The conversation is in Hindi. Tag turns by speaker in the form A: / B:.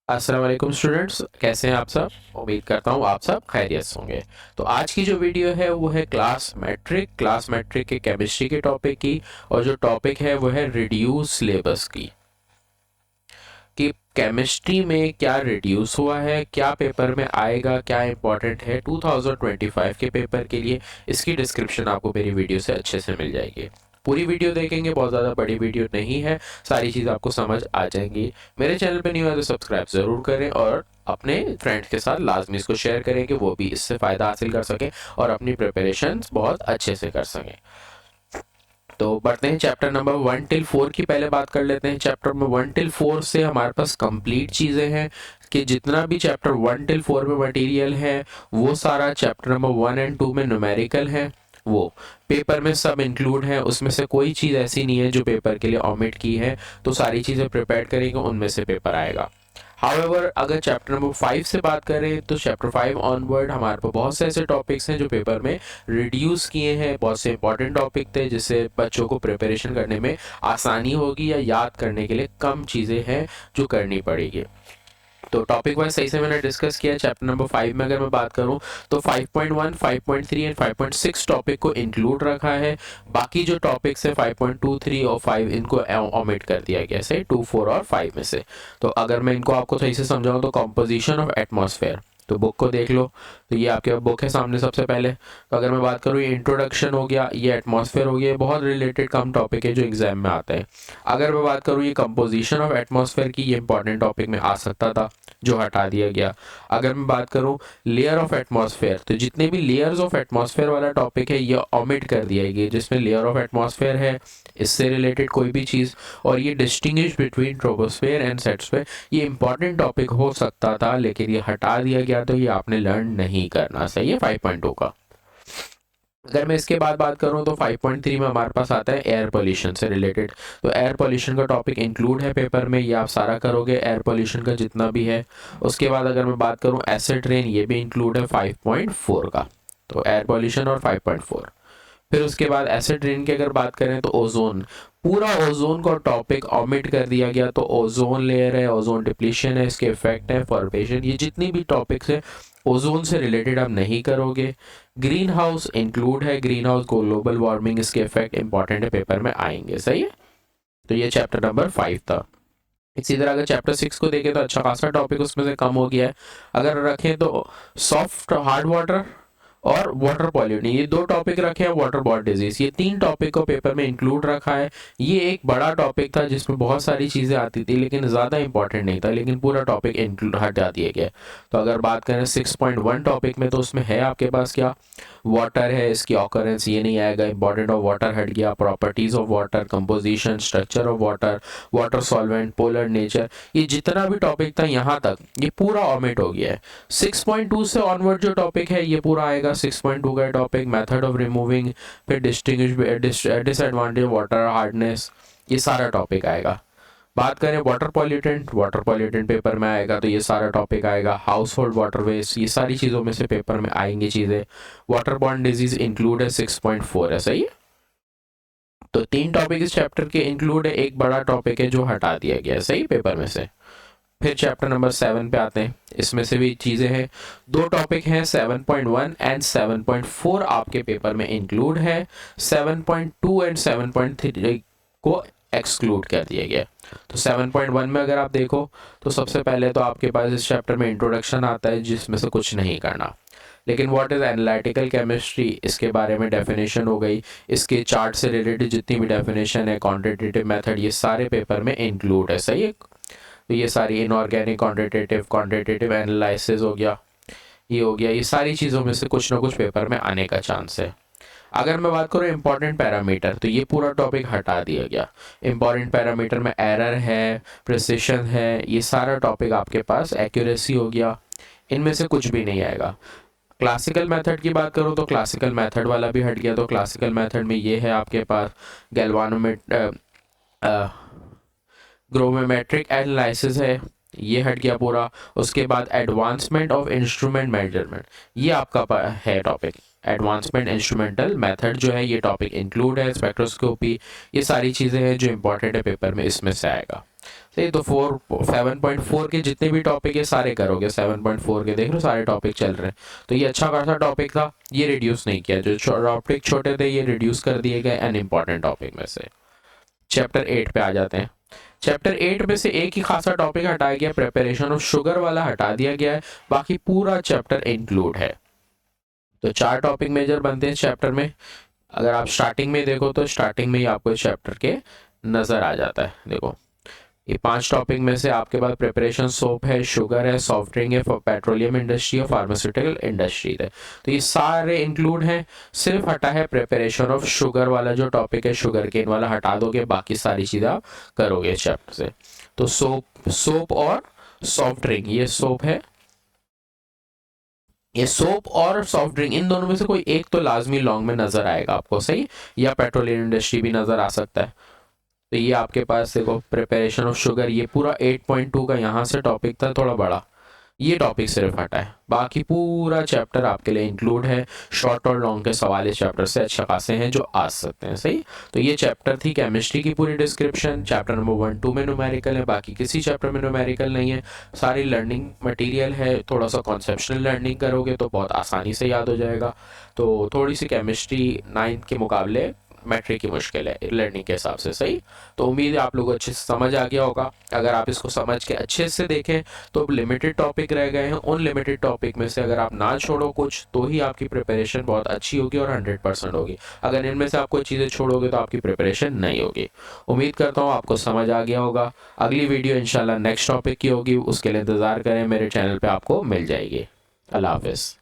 A: अस्सलाम वालेकुम स्टूडेंट्स, कैसे हैं आप सब। उम्मीद करता हूँ आप सब खैरियत से होंगे। तो आज की जो वीडियो है वो है क्लास मैट्रिक के केमिस्ट्री के टॉपिक की। और जो टॉपिक है वो है रिड्यूस सिलेबस की, कि केमिस्ट्री में क्या रिड्यूस हुआ है, क्या पेपर में आएगा, क्या इंपॉर्टेंट है 2025 के पेपर के लिए। इसकी डिस्क्रिप्शन आपको मेरी वीडियो से अच्छे से मिल जाएगी। पूरी वीडियो देखेंगे, बहुत ज़्यादा बड़ी वीडियो नहीं है, सारी चीज़ आपको समझ आ जाएंगी। मेरे चैनल पे नहीं हो तो सब्सक्राइब ज़रूर करें और अपने फ्रेंड्स के साथ लाजमी इसको शेयर करें कि वो भी इससे फ़ायदा हासिल कर सकें और अपनी प्रिपरेशन बहुत अच्छे से कर सकें। तो बढ़ते हैं चैप्टर नंबर 1 till 4 की पहले बात कर लेते हैं। चैप्टर में 1 till 4 से हमारे पास कंप्लीट चीज़ें हैं, कि जितना भी चैप्टर 1 till 4 में मटेरियल है वो सारा चैप्टर नंबर 1 and 2 में न्यूमेरिकल है, वो पेपर में सब इंक्लूड है। उसमें से कोई चीज़ ऐसी नहीं है जो पेपर के लिए ओमिट की है, तो सारी चीज़ें प्रिपेयर करेंगे, उनमें से पेपर आएगा। हाउएवर अगर चैप्टर नंबर 5 से बात करें तो चैप्टर 5 ऑनवर्ड हमारे पास बहुत से ऐसे टॉपिक्स हैं जो पेपर में रिड्यूस किए हैं। बहुत से इंपॉर्टेंट टॉपिक थे जिससे बच्चों को प्रिपरेशन करने में आसानी होगी, या याद करने के लिए कम चीज़ें हैं जो करनी पड़ेगी। तो टॉपिक वाइज सही से मैंने डिस्कस किया। चैप्टर नंबर 5 में अगर मैं बात करूं तो 5.1, 5.3 एंड 5.6 टॉपिक को इंक्लूड रखा है। बाकी जो टॉपिक्स है 5.2, 3 और 5 इनको ओमिट कर दिया गया है 2, 4 और 5 में से। तो अगर मैं इनको आपको सही से समझाऊं तो कंपोजिशन ऑफ एटमॉस्फेयर, तो बुक को देख लो। तो ये आपके बुक है सामने सबसे पहले। तो अगर मैं बात करूँ, ये इंट्रोडक्शन हो गया, ये एटमॉस्फेयर हो गया, बहुत रिलेटेड कम टॉपिक है जो एग्जाम में आता है। अगर मैं बात करूँ ये कंपोजिशन ऑफ एटमॉस्फेयर की, ये इंपॉर्टेंट टॉपिक में आ सकता था जो हटा दिया गया। अगर मैं बात करूँ लेयर ऑफ एटमॉस्फेयर, तो जितने भी लेयर्स ऑफ एटमॉस्फेयर वाला टॉपिक है ये ओमिट कर दिया गया, जिसमें लेयर ऑफ एटमॉस्फेयर है इससे रिलेटेड कोई भी चीज़। और ये डिस्टिंग्विश बिटवीन ट्रोपोस्फेयर एंड सेटस्फेयर, ये इंपॉर्टेंट टॉपिक हो सकता था लेकिन ये हटा दिया गया, तो ये आपने लर्न नहीं करना। सही है 5.2 का। अगर मैं इसके बाद बात करूं तो 5.3 में हमारे पास आता है एयर पोल्यूशन से रिलेटेड। तो एयर पोल्यूशन का टॉपिक इंक्लूड है पेपर में, ये आप सारा करोगे एयर पोल्यूशन का जितना भी है। उसके बाद अगर मैं बात करूं एसिड रेन, ये भी इंक्लूड है 5.4 का। तो एयर पोल्यूशन और 5.4। फिर उसके बाद एसिड रेन की अगर बात करें तो ओजोन, पूरा ओजोन का टॉपिक ऑमिट कर दिया गया। तो ओजोन लेयर है, ओजोन डिप्लीशन है, इसके इफेक्ट है, फॉर्मेशन, ये जितनी भी टॉपिक्स है ओजोन से रिलेटेड आप नहीं करोगे। ग्रीन हाउस इंक्लूड है, ग्रीन हाउस ग्लोबल वार्मिंग, इसके इफेक्ट इंपॉर्टेंट है, पेपर में आएंगे। सही है। तो ये चैप्टर नंबर 5 था। इसी तरह अगर चैप्टर 6 को देखें तो अच्छा खासा टॉपिक उसमें से कम हो गया है। अगर रखें तो सॉफ्ट हार्ड वाटर और वाटर पॉल्यूशन, ये दो टॉपिक रखे हैं। वाटर बॉर्न डिजीज, ये 3 टॉपिक को पेपर में इंक्लूड रखा है। ये एक बड़ा टॉपिक था जिसमें बहुत सारी चीज़ें आती थी लेकिन ज़्यादा इंपॉर्टेंट नहीं था, लेकिन पूरा टॉपिक इंक्लूड हटा दिया गया। तो अगर बात करें 6.1 टॉपिक में, तो उसमें है आपके पास क्या, वाटर है, इसकी ऑकरेंस ये नहीं आएगा, इंपॉर्टेंट ऑफ वाटर हट गया, properties of water, composition, structure of water, water solvent, polar nature, ये जितना भी टॉपिक था यहाँ तक ये पूरा ऑमिट हो गया है। 6.2 से ऑनवर्ड जो टॉपिक है ये पूरा आएगा। 6.2 का टॉपिक मेथड ऑफ रिमूविंग, फिर डिसएडवांटेज वाटर हार्डनेस, ये सारा टॉपिक आएगा। बात करें वाटर पॉल्यूटेंट पेपर में आएगा, तो ये सारा टॉपिक आएगा। हाउस होल्ड वाटर वेस्ट, ये सारी चीज़ों में से पेपर में आएंगी चीज़ें। वाटर बॉर्न डिजीज इंक्लूड है, 6.4 है। सही है। तो 3 टॉपिक इस चैप्टर के इंक्लूड है, एक बड़ा टॉपिक है जो हटा दिया गया है। सही, पेपर में से। फिर चैप्टर नंबर 7 पे आते हैं, इसमें से भी चीज़ें हैं। 2 टॉपिक हैं, 7.1 एंड 7.4 आपके पेपर में इंक्लूड है। 7.2 एंड 7.3 को एक्सक्लूड कर दिया गया। तो 7.1 में अगर आप देखो तो सबसे पहले तो आपके पास इस चैप्टर में इंट्रोडक्शन आता है जिसमें से कुछ नहीं करना। लेकिन व्हाट इज़ एनालिटिकल केमिस्ट्री, इसके बारे में डेफिनेशन हो गई, इसके चार्ट से रिलेटेड जितनी भी डेफिनेशन है, क्वांटिटेटिव मेथड, ये सारे पेपर में इंक्लूड है। सही है। तो ये सारी इनऑर्गेनिक क्वांटिटेटिव एनालिसिस हो गया, ये हो गया, ये सारी चीज़ों में से कुछ ना कुछ पेपर में आने का चांस है। अगर मैं बात करूँ इंपॉर्टेंट पैरामीटर, तो ये पूरा टॉपिक हटा दिया गया। इंपॉर्टेंट पैरामीटर में एरर है, प्रिसिशन है, ये सारा टॉपिक आपके पास, एक्यूरेसी हो गया, इनमें से कुछ भी नहीं आएगा। क्लासिकल मेथड की बात करूँ तो क्लासिकल मेथड वाला भी हट गया। तो क्लासिकल मेथड में ये है आपके पास गैल्वानोमेट ग्रोमेट्रिक एनालिसिस है, ये हट गया पूरा। उसके बाद एडवांसमेंट ऑफ इंस्ट्रूमेंट मेजरमेंट, ये आपका है टॉपिक। एडवांसमेंट इंस्ट्रूमेंटल मेथड जो है ये टॉपिक इंक्लूड है। स्पेक्ट्रोस्कोपी, ये सारी चीज़ें हैं जो इंपॉर्टेंट है पेपर में, इसमें से आएगा। सही। तो 7.4 के जितने भी टॉपिक है सारे करोगे, 7.4 के देख लो सारे टॉपिक चल रहे हैं। तो ये अच्छा खासा टॉपिक था, ये रिड्यूस नहीं किया, जो टॉपिक छोटे थे ये रिड्यूस कर दिए गए अनइम्पॉर्टेंट टॉपिक में से। चैप्टर 8 पे आ जाते हैं। चैप्टर 8 में से एक ही खासा टॉपिक हटाया गया, प्रिपरेशन ऑफ शुगर वाला हटा दिया गया है, बाकी पूरा चैप्टर इंक्लूड है। तो 4 टॉपिक मेजर बनते हैं इस चैप्टर में। अगर आप स्टार्टिंग में देखो तो स्टार्टिंग में ही आपको इस चैप्टर के नज़र आ जाता है। देखो ये 5 टॉपिक में से आपके पास प्रिपरेशन सोप है, शुगर है, सॉफ्ट ड्रिंक है, पेट्रोलियम इंडस्ट्री और फार्मास्यूटिकल इंडस्ट्री है। तो ये सारे इंक्लूड हैं, सिर्फ हटा है प्रिपरेशन ऑफ शुगर वाला जो टॉपिक है, शुगर केन वाला हटा दोगे, बाकी सारी चीज़ें आप करोगे इस चैप्टर से। तो सोप और सॉफ्ट ड्रिंक, ये सोप है, ये सोप और सॉफ्ट ड्रिंक, इन दोनों में से कोई एक तो लाजमी लॉन्ग में नजर आएगा आपको, सही, या पेट्रोलियम इंडस्ट्री भी नजर आ सकता है। तो ये आपके पास देखो प्रिपरेशन ऑफ शुगर, ये पूरा 8.2 का यहाँ से टॉपिक था थोड़ा बड़ा, ये टॉपिक सिर्फ हटा है, बाकी पूरा चैप्टर आपके लिए इंक्लूड है। शॉर्ट और लॉन्ग के सवाल इस चैप्टर से अच्छे खासे हैं जो आ सकते हैं, सही। तो ये चैप्टर थी केमिस्ट्री की पूरी डिस्क्रिप्शन। चैप्टर नंबर 1, 2 में न्यूमेरिकल है, बाकी किसी चैप्टर में न्यूमेरिकल नहीं है, सारी लर्निंग मटेरियल है। थोड़ा सा कॉन्सेप्शनल लर्निंग करोगे तो बहुत आसानी से याद हो जाएगा। तो थोड़ी सी केमिस्ट्री 9th के मुकाबले मैट्रिक की मुश्किल है लर्निंग के हिसाब से, सही। तो उम्मीद है आप लोगों को अच्छे से समझ आ गया होगा। अगर आप इसको समझ के अच्छे से देखें तो लिमिटेड टॉपिक रह गए हैं, उन लिमिटेड टॉपिक में से अगर आप ना छोड़ो कुछ तो ही आपकी प्रिपरेशन बहुत अच्छी होगी और 100% होगी। अगर इनमें से आप कोई चीज़ें छोड़ोगे तो आपकी प्रिपरेशन नहीं होगी। उम्मीद करता हूँ आपको समझ आ गया होगा। अगली वीडियो इंशाल्लाह नेक्स्ट टॉपिक की होगी, उसके लिए इंतज़ार करें, मेरे चैनल पर आपको मिल जाएगी। अल्लाह हाफिज़।